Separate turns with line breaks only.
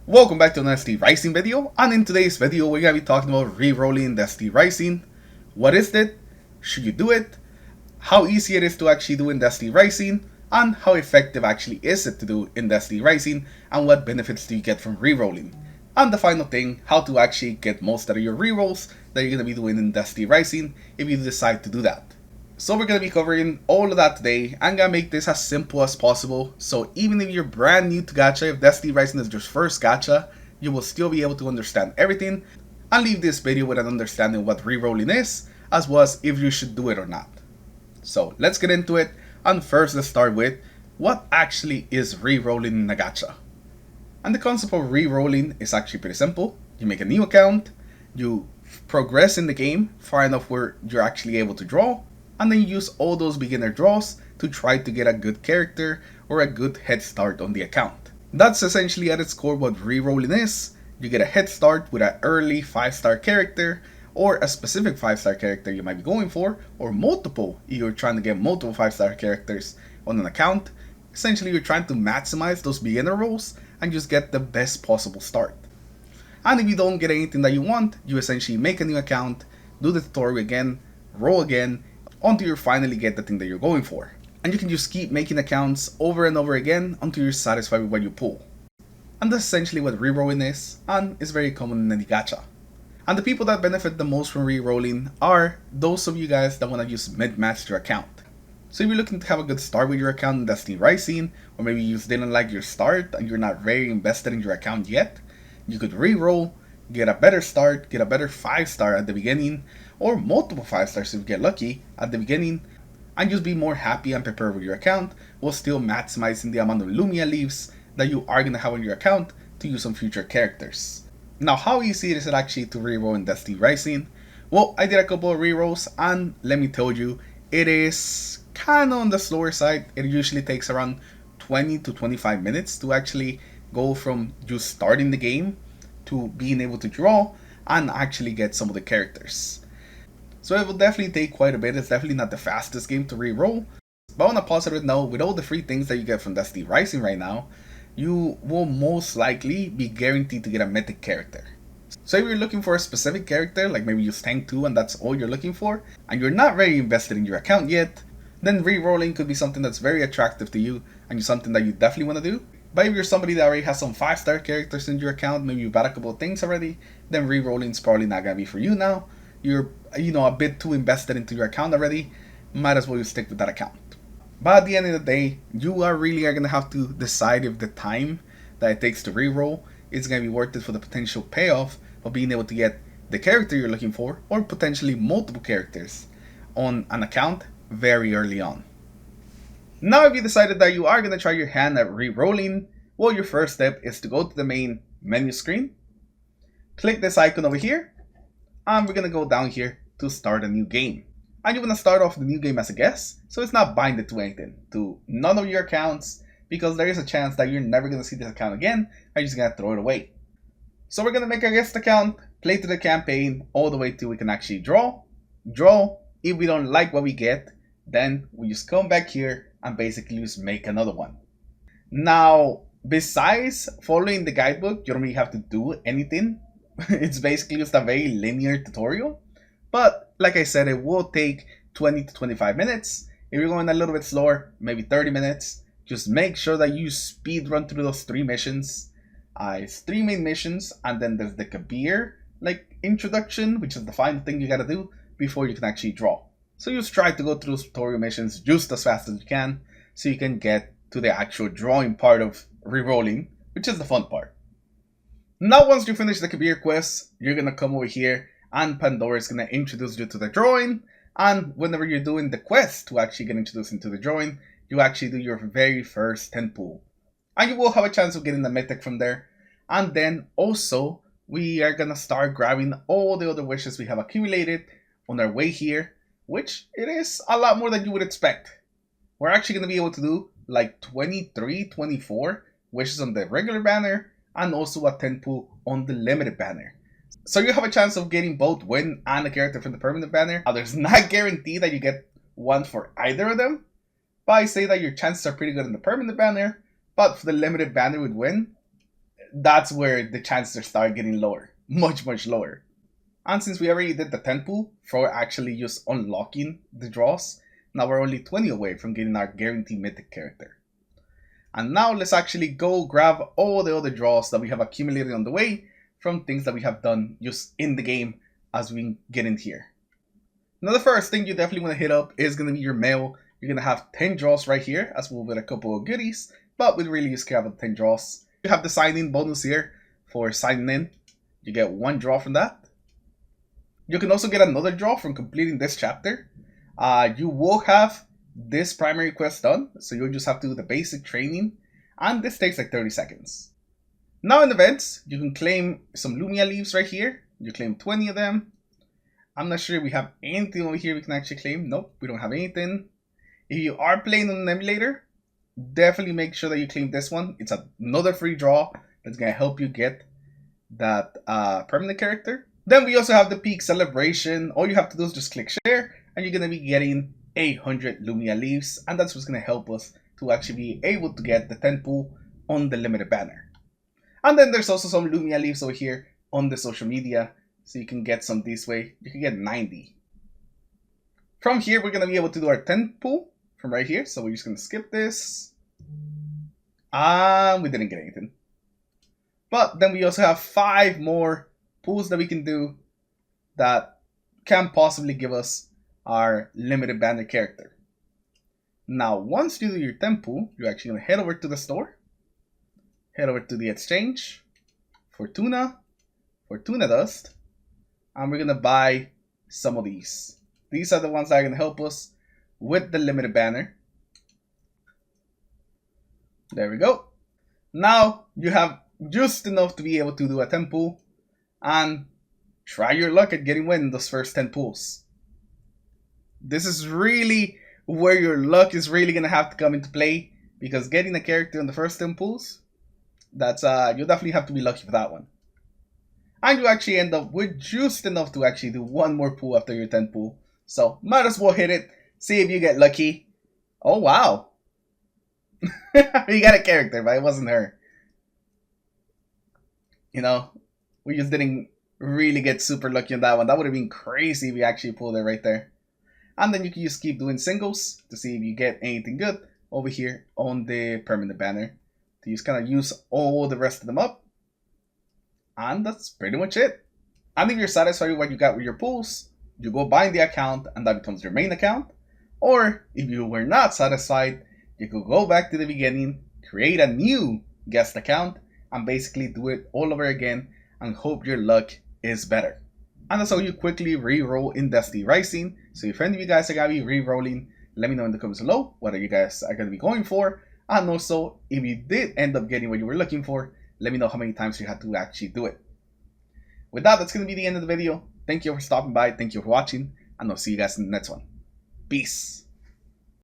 Welcome back to an SD Rising video, and in today's video we're going to be talking about re-rolling the SD Rising. What is it? Should you do it? How easy it is to actually do in the SD Rising, and how effective actually is it to do in the SD Rising, and what benefits do you get from re-rolling? And the final thing, how to actually get most out of your re-rolls that you're going to be doing in the SD Rising if you decide to do that. So we're going to be covering all of that today. I'm going to make this as simple as possible, so even if you're brand new to gacha, if Destiny Rising is your first gacha, you will still be able to understand everything and leave this video with an understanding of what rerolling is, as well as if you should do it or not. So let's get into it, and first let's start with what actually is rerolling in a gacha. And the concept of rerolling is actually pretty simple. You make a new account, you progress in the game far enough where you're actually able to draw, and then you use all those beginner draws to try to get a good character or a good head start on the account. That's essentially at its core what rerolling is. You get a head start with an early 5-star character, or a specific 5-star character you might be going for, or multiple if you're trying to get multiple 5-star characters on an account. Essentially you're trying to maximize those beginner rolls and just get the best possible start. And if you don't get anything that you want, you essentially make a new account, do the tutorial again, roll again, until you finally get the thing that you're going for. And you can just keep making accounts over and over again until you're satisfied with what you pull. And that's essentially what rerolling is, and is very common in any gacha. And the people that benefit the most from rerolling are those of you guys that want to just mid-match your account. So if you're looking to have a good start with your account in Destiny Rising, or maybe you just didn't like your start and you're not very invested in your account yet, you could reroll, get a better start, get a better 5-star at the beginning, or multiple 5-stars if you get lucky at the beginning, and just be more happy and prepared with your account, while still maximizing the amount of Lumia leaves that you are going to have on your account to use on future characters. Now, how easy is it actually to reroll in Destiny Rising? Well, I did a couple of rerolls, and let me tell you, it is kind of on the slower side. It usually takes around 20 to 25 minutes to actually go from just starting the game to being able to draw and actually get some of the characters. So it will definitely take quite a bit. It's definitely not the fastest game to re-roll. But on a positive note, with all the free things that you get from Destiny Rising right now, you will most likely be guaranteed to get a mythic character. So if you're looking for a specific character, like maybe you tank 2 and that's all you're looking for, and you're not very invested in your account yet, then re-rolling could be something that's very attractive to you and something that you definitely want to do. But if you're somebody that already has some 5-star characters in your account, maybe you bought a couple of things already, then re-rolling is probably not going to be for you now. You're a bit too invested into your account already, might as well just stick with that account. But at the end of the day, you are going to have to decide if the time that it takes to reroll is going to be worth it for the potential payoff of being able to get the character you're looking for, or potentially multiple characters on an account very early on. Now, if you decided that you are going to try your hand at re-rolling, well, your first step is to go to the main menu screen, click this icon over here, and we're going to go down here to start a new game. And you want to start off the new game as a guest, so it's not binded to anything, to none of your accounts, because there is a chance that you're never going to see this account again, and you're just going to throw it away. So we're going to make a guest account, play through the campaign, all the way till we can actually draw. If we don't like what we get, then we just come back here and basically just make another one. Now, besides following the guidebook, you don't really have to do anything. It's basically just a very linear tutorial. But like I said, it will take 20 to 25 minutes. If you're going a little bit slower, maybe 30 minutes. Just make sure that you speed run through those 3 missions. It's 3 main missions, and then there's the Kabir introduction, which is the final thing you gotta do before you can actually draw. So just try to go through those tutorial missions just as fast as you can, so you can get to the actual drawing part of rerolling, which is the fun part. Now, once you finish the Kabir quest, you're gonna come over here, and Pandora is gonna introduce you to the drawing. And whenever you're doing the quest to actually get introduced into the drawing, you actually do your very first 10 pool. And you will have a chance of getting the mythic from there. And then also, we are gonna start grabbing all the other wishes we have accumulated on our way here, which it is a lot more than you would expect. We're actually gonna be able to do like 23, 24 wishes on the regular banner, and also a 10 pool on the limited banner. So you have a chance of getting both win and a character from the permanent banner. Now, there's not guaranteed that you get one for either of them, but I say that your chances are pretty good in the permanent banner. But for the limited banner with win, that's where the chances start getting lower. Much lower. And since we already did the 10 pool for actually just unlocking the draws, now we're only 20 away from getting our guaranteed mythic character. And now let's actually go grab all the other draws that we have accumulated on the way from things that we have done just in the game as we get in here. Now the first thing you definitely want to hit up is going to be your mail. You're going to have 10 draws right here as well with a couple of goodies, but we really just care about 10 draws. You have the sign-in bonus here for signing in. You get 1 draw from that. You can also get another draw from completing this chapter. You will have this primary quest done, so you'll just have to do the basic training, and this takes like 30 seconds. Now in events, you can claim some Lumia leaves right here. You claim 20 of them. I'm not sure we have anything over here we can actually claim. Nope, we don't have anything. If you are playing on an emulator, definitely make sure that you claim this one. It's another free draw that's going to help you get that permanent character. Then we also have the peak celebration. All you have to do is just click share and you're going to be getting 800 Lumia leaves, and that's what's going to help us to actually be able to get the 10 pool on the limited banner. And then there's also some Lumia leaves over here on the social media, so you can get some this way. You can get 90. From here, we're going to be able to do our 10 pool from right here, so we're just going to skip this. And we didn't get anything. But then we also have 5 more pools that we can do that can possibly give us our limited banner character. Now, once you do your 10 pool, you're actually going to head over to the store, head over to the exchange, Fortuna Dust, and we're going to buy some of these. These are the ones that are going to help us with the limited banner. There we go. Now, you have just enough to be able to do a 10 pool and try your luck at getting win those first 10 pools. This is really where your luck is really going to have to come into play, because getting a character in the first 10 pools, that's you'll definitely have to be lucky for that one. And you actually end up with just enough to actually do 1 more pool after your 10 pool. So might as well hit it, see if you get lucky. Oh wow. You got a character, but it wasn't her. You know, we just didn't really get super lucky on that one. That would have been crazy if we actually pulled it right there. And then you can just keep doing singles to see if you get anything good over here on the permanent banner. To just kind of use all the rest of them up. And that's pretty much it. And if you're satisfied with what you got with your pools, you go bind the account and that becomes your main account. Or if you were not satisfied, you could go back to the beginning, create a new guest account, and basically do it all over again and hope your luck is better. And that's how you quickly re-roll in Destiny Rising. So if any of you guys are going to be re-rolling, let me know in the comments below whether you guys are going to be going for. And also, if you did end up getting what you were looking for, let me know how many times you had to actually do it. With that, that's going to be the end of the video. Thank you for stopping by. Thank you for watching. And I'll see you guys in the next one. Peace.